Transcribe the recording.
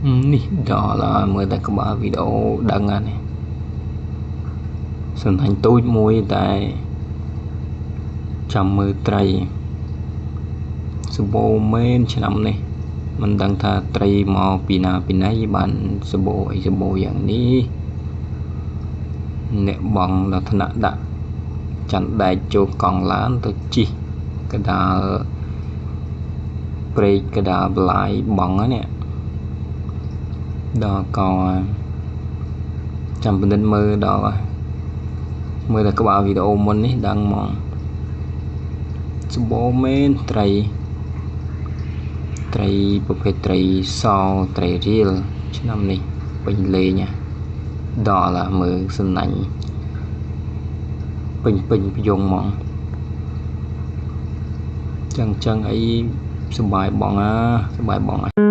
នេះដល់មើលតែក្បាលវីដេអូដឹងហើយនេះសំណាញ់ទូចមួយតែចាំមើលត្រីសម្បូរមែនឆ្នាំនេះមិនដឹងថាត្រីមកពីណាពីណីបានសម្បូរអីសម្បូរយ៉ាងនេះអ្នកបងដល់ថ្នាក់ដាក់ច័ន្ទដែកចូលកង់ឡានទៅជីកកដាលព្រែកកដាលបលាយបងហ្នឹងនេះដល់កចាំពិនិត្យមើលដល់មើលតែក្បាលវីដេអូមុននេះដឹងហ្មងសម្បូរមែនត្រីប្រភេទត្រីសត្រីរៀលឆ្នាំនេះពេញលេងដល់មើលសំណាញ់ពេញពយងហ្មងចឹងអីសប្បាយបង